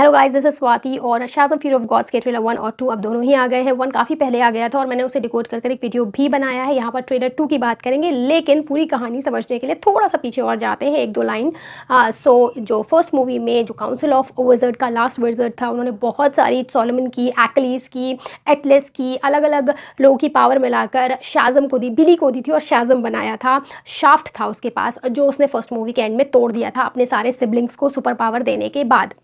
Hello guys, this is Swati और Shazam fear of God's के trailer 1 और 2 अब दोनों ही आ गए हैं। 1 काफ़ी पहले आ गया था और मैंने उसे डिकोड कर एक वीडियो भी बनाया है। यहाँ पर ट्रेलर 2 की बात करेंगे, लेकिन पूरी कहानी समझने के लिए थोड़ा सा पीछे और जाते हैं, एक दो लाइन। जो फर्स्ट मूवी में जो काउंसिल ऑफ विज़र्ड का लास्ट विज़र्ड था, उन्होंने बहुत सारी सोलोमन की, एक्लीस की, एटलस की, अलग अलग लोगों की पावर मिलाकर शाज़म को दी, बिली को दी थी और शाज़म बनाया था। शाफ्ट था उसके पास, जो उसने फर्स्ट मूवी के एंड में तोड़ दिया था अपने सारे सिबलिंग्स को सुपर पावर देने के बाद।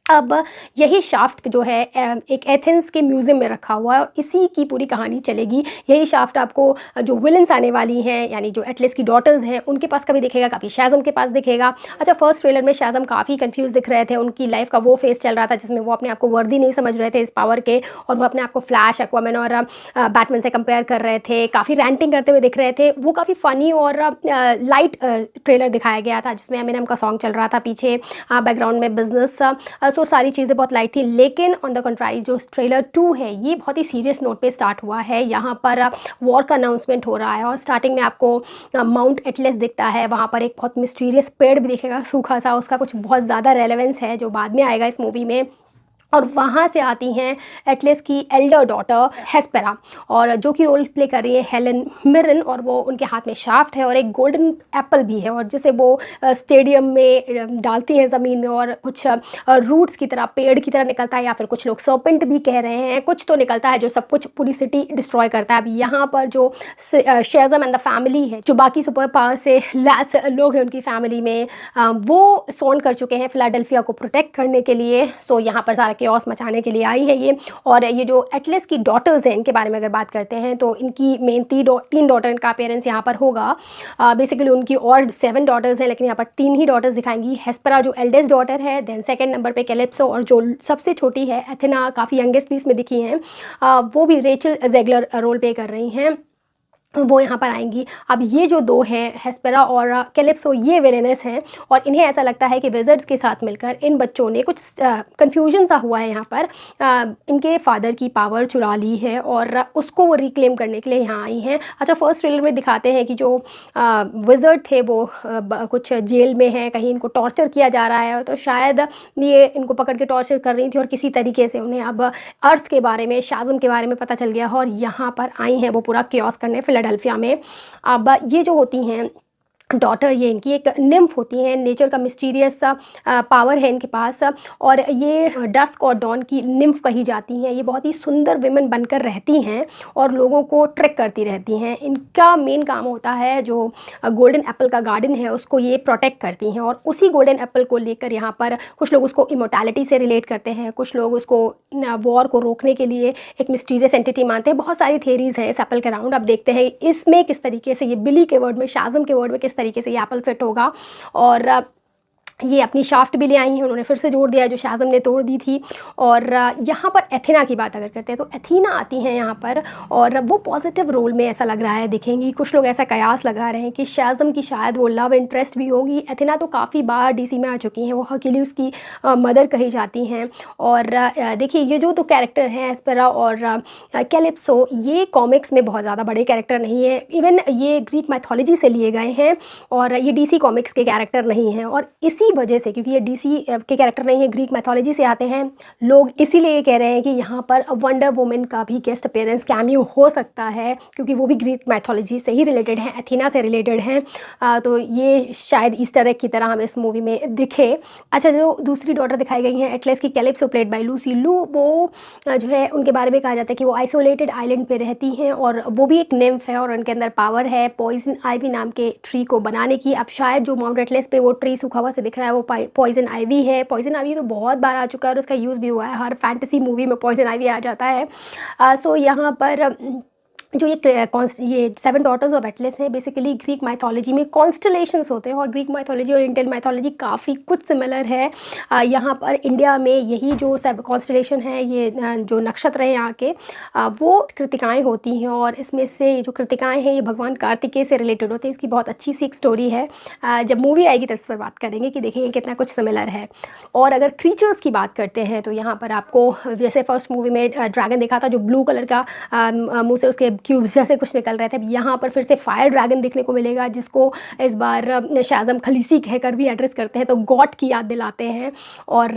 अब यही शाफ्ट जो है एक एथेंस के म्यूज़ियम में रखा हुआ है और इसी की पूरी कहानी चलेगी। यही शाफ्ट आपको जो विलन्स आने वाली हैं, यानी जो एटलस की डॉटर्स हैं, उनके पास कभी दिखेगा, कभी शाज़म के पास दिखेगा। अच्छा, फर्स्ट ट्रेलर में शाज़म काफ़ी कंफ्यूज दिख रहे थे। उनकी लाइफ का वो फेस चल रहा था जिसमें वो अपने आप को वर्दी नहीं समझ रहे थे इस पावर के, और वो अपने आप को फ्लैश, एक्वामैन और बैटमैन से कंपेयर कर रहे थे। काफ़ी रैंटिंग करते हुए दिख रहे थे। वो काफ़ी फ़नी और लाइट ट्रेलर दिखाया गया था जिसमें एमिनेम का सॉन्ग चल रहा था पीछे, बैकग्राउंड में बिजनेस। सो सारी चीज़ें बहुत लाइट थी। लेकिन ऑन द कंट्रारी जो ट्रेलर 2 है, ये बहुत ही सीरियस नोट पे स्टार्ट हुआ है। यहाँ पर वॉर का अनाउंसमेंट हो रहा है और स्टार्टिंग में आपको माउंट एटलस दिखता है। वहाँ पर एक बहुत मिस्टीरियस पेड़ भी दिखेगा, सूखा सा, उसका कुछ बहुत ज़्यादा रेलेवेंस है जो बाद में आएगा इस मूवी में। और वहाँ से आती हैं एटलस की एल्डर डॉटर हेस्पेरा, और जो कि रोल प्ले कर रही है हेलेन मिरन, और वो उनके हाथ में शाफ्ट है और एक गोल्डन एप्पल भी है, और जिसे वो स्टेडियम में डालती हैं ज़मीन में, और कुछ रूट्स की तरह, पेड़ की तरह निकलता है, या फिर कुछ लोग सर्पेंट भी कह रहे हैं, कुछ तो निकलता है जो सब कुछ पूरी सिटी डिस्ट्रॉय करता है। अब यहाँ पर जो शाज़म एंड द फैमिली है, जो बाकी सुपर पावर से लैस लोग हैं उनकी फैमिली में, वो सॉन कर चुके हैं फिलाडेल्फिया को प्रोटेक्ट करने के लिए। सो यहाँ पर सारा केओस मचाने के लिए आई है ये। और ये जो एटलस की डॉटर्स हैं, इनके बारे में अगर बात करते हैं तो इनकी मेन 3 डॉटर का अपेयरेंस यहाँ पर होगा। बेसिकली उनकी और 7 डॉटर्स हैं, लेकिन यहाँ पर 3 ही डॉटर्स दिखाएंगी। हेस्पेरा जो एल्डेस्ट डॉटर है, देन सेकंड नंबर पे कैलिप्सो, और जो सबसे छोटी है एथेना, काफ़ी यंगेस्ट पीस में दिखी हैं, वो भी रेचल ज़ेगलर रोल प्ले कर रही हैं, वो यहाँ पर आएंगी। अब ये जो 2 हैं, हेस्पेरा और कैलिप्सो, ये विलेनस हैं, और इन्हें ऐसा लगता है कि विज़र्ड्स के साथ मिलकर इन बच्चों ने कुछ कन्फ्यूजन सा हुआ है यहाँ पर, इनके फादर की पावर चुरा ली है और उसको वो रिक्लेम करने के लिए यहाँ आई हैं। अच्छा, फर्स्ट ट्रेलर में दिखाते हैं कि जो विज़र्ड थे वो कुछ जेल में हैं, कहीं इनको टॉर्चर किया जा रहा है, तो शायद ये इनको पकड़ के टॉर्चर कर रही थी, और किसी तरीके से उन्हें अब अर्थ के बारे में, शाज़म के बारे में पता चल गया, और यहाँ पर आई हैं वो पूरा केओस करने फिलाडेल्फिया में। अब ये जो होती हैं डॉटर, ये इनकी एक निम्फ होती हैं, नेचर का मिस्टीरियस सा पावर है इनके पास, और ये डस्क और डॉन की निम्फ कही जाती हैं। ये बहुत ही सुंदर विमेन बनकर रहती हैं और लोगों को ट्रैक करती रहती हैं। इनका मेन काम होता है, जो गोल्डन एप्पल का गार्डन है उसको ये प्रोटेक्ट करती हैं, और उसी गोल्डन एप्पल को लेकर यहाँ पर कुछ लोग उसको इमोर्टैलिटी से रिलेट करते हैं, कुछ लोग उसको वॉर को रोकने के लिए एक मिस्टीरियस एंटिटी मानते हैं। बहुत सारी थेरीज हैं इस एप्पल के राउंड। अब देखते हैं इसमें किस तरीके से ये बिली के वर्ड में, शाज़म के वर्ड में किस तरीके से ये एप्पल फिट होगा। और ये अपनी शाफ्ट भी ले आई हैं, उन्होंने फिर से जोड़ दिया है जो शाज़म ने तोड़ दी थी। और यहाँ पर एथेना की बात अगर करते हैं तो एथीना आती हैं यहाँ पर, और वो पॉजिटिव रोल में ऐसा लग रहा है दिखेंगी। कुछ लोग ऐसा कयास लगा रहे हैं कि शाज़म की शायद वो लव इंटरेस्ट भी होंगी। एथेना तो काफ़ी बार डीसी में आ चुकी हैं, वो हर्क्यूलिस की मदर कही जाती हैं। और देखिए, ये जो 2 कैरेक्टर हैं, एस्पेरा और कैलिप्सो, ये कॉमिक्स में बहुत ज़्यादा बड़े कैरेक्टर नहीं है। इवन ये ग्रीक मैथोलॉजी से लिए गए हैं, और ये डीसी कॉमिक्स के कैरेक्टर नहीं हैं। और इसी वजह से, क्योंकि ये डीसी के कैरेक्टर नहीं है, ग्रीक मैथोलॉजी से आते हैं, लोग इसीलिए कह रहे हैं कि यहाँ पर वंडर वुमन का भी गेस्ट अपीयरेंस, कैमियो हो सकता है, क्योंकि वो भी ग्रीक मैथोलॉजी से ही रिलेटेड है, एथीना से रिलेटेड हैं। तो ये शायद ईस्टर एग की तरह हमें इस मूवी में दिखे। अच्छा, जो दूसरी डॉटर दिखाई गई हैं एटलस की, कैलिप्सो प्लेड बाय लूसी लू, वो जो है उनके बारे में कहा जाता है कि वो आइसोलेटेड आइलैंड पे रहती हैं, और वो भी एक निम्फ है, और उनके अंदर पावर है पॉइजन आइवी नाम के ट्री को बनाने की। अब शायद जो माउंट एटलस पे वो ट्री सूखा हुआ से दिख रहा है, वो पॉइजन आइवी है। पॉइजन आइवी तो बहुत बार आ चुका है और उसका यूज़ भी हुआ है, हर फैंटेसी मूवी में पॉइजन आइवी आ जाता है। सो यहाँ पर जो ये 7 डॉटर्स ऑफ एटलस हैं, बेसिकली ग्रीक माइथोलॉजी में कॉन्स्टलेशंस होते हैं, और ग्रीक माइथोलॉजी और इंडियन माइथोलॉजी काफ़ी कुछ सिमिलर है। यहाँ पर इंडिया में यही जो सब कॉन्स्टलेशन है, ये जो नक्षत्र हैं यहाँ के, वो कृतिकाएँ होती हैं, और इसमें से जो कृतिकाएँ हैं ये भगवान कार्तिकेय से रिलेटेड होते हैं। इसकी बहुत अच्छी सी एक स्टोरी है, जब मूवी आएगी तब इस पर बात करेंगे कि देखेंगे कितना कुछ सिमिलर है। और अगर क्रीचर्स की बात करते हैं तो यहाँ पर आपको, जैसे फर्स्ट मूवी में ड्रैगन देखा था जो ब्लू कलर का मुँह से उसके क्यूब्स जैसे कुछ निकल रहे थे। अब यहाँ पर फिर से फायर ड्रैगन देखने को मिलेगा, जिसको इस बार शाज़म खलीसी कहकर भी एड्रेस करते हैं, तो गॉड की याद दिलाते हैं। और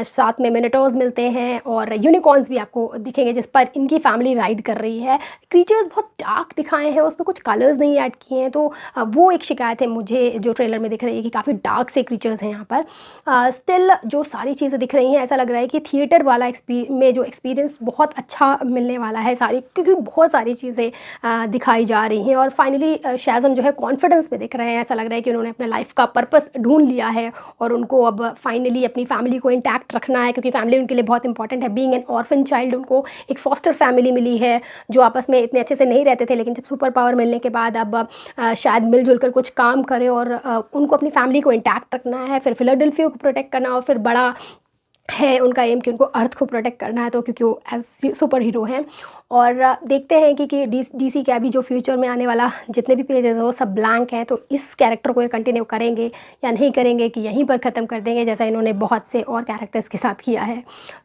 साथ में मिनटोज़ मिलते हैं और यूनिकॉर्न्स भी आपको दिखेंगे, जिस पर इनकी फैमिली राइड कर रही है। क्रीचर्स बहुत डार्क दिखाए हैं, उसमें कुछ कलर्स नहीं ऐड किए हैं, तो वो एक शिकायत है मुझे जो ट्रेलर में दिख रही है कि काफ़ी डार्क से क्रीचर्स हैं यहाँ पर। स्टिल जो सारी चीज़ें दिख रही हैं, ऐसा लग रहा है कि थिएटर वाला में जो एक्सपीरियंस बहुत अच्छा मिलने वाला है सारी, क्योंकि बहुत सारी चीज़ें दिखाई जा रही हैं। और फाइनली शाज़म जो है कॉन्फिडेंस में दिख रहे हैं, ऐसा लग रहा है कि उन्होंने अपने लाइफ का पर्पस ढूंढ लिया है और उनको अब फाइनली अपनी फैमिली को इंटैक्ट रखना है, क्योंकि फैमिली उनके लिए बहुत इंपॉर्टेंट है। बीइंग एन ऑर्फन चाइल्ड, उनको एक फॉस्टर फैमिली मिली है जो आपस में इतने अच्छे से नहीं रहते थे, लेकिन जब सुपर पावर मिलने के बाद अब शायद मिलजुल कर कुछ काम करें और उनको अपनी फैमिली को इंटैक्ट रखना है, फिर फिलाडेल्फिया को प्रोटेक्ट करना, और फिर बड़ा है उनका एम कि उनको अर्थ को प्रोटेक्ट करना है, तो क्योंकि वो एज सुपर हीरो हैं। और देखते हैं कि डीसी के अभी जो फ्यूचर में आने वाला जितने भी पेजेस हैं वो सब ब्लैंक हैं, तो इस कैरेक्टर को ये कंटिन्यू करेंगे या नहीं करेंगे, कि यहीं पर ख़त्म कर देंगे जैसा इन्होंने बहुत से और कैरेक्टर्स के साथ किया है।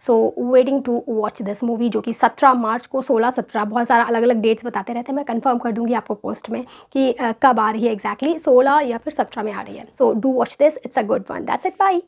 So waiting to watch this movie, जो कि 17 मार्च को, 16-17 बहुत सारा अलग अलग डेट्स बताते रहते हैं, मैं कंफर्म कर दूँगी आपको पोस्ट में कि कब आ रही है एग्जैक्टली, 16 या फिर 17 में आ रही है। So do watch this, it's a good one. That's it, bye.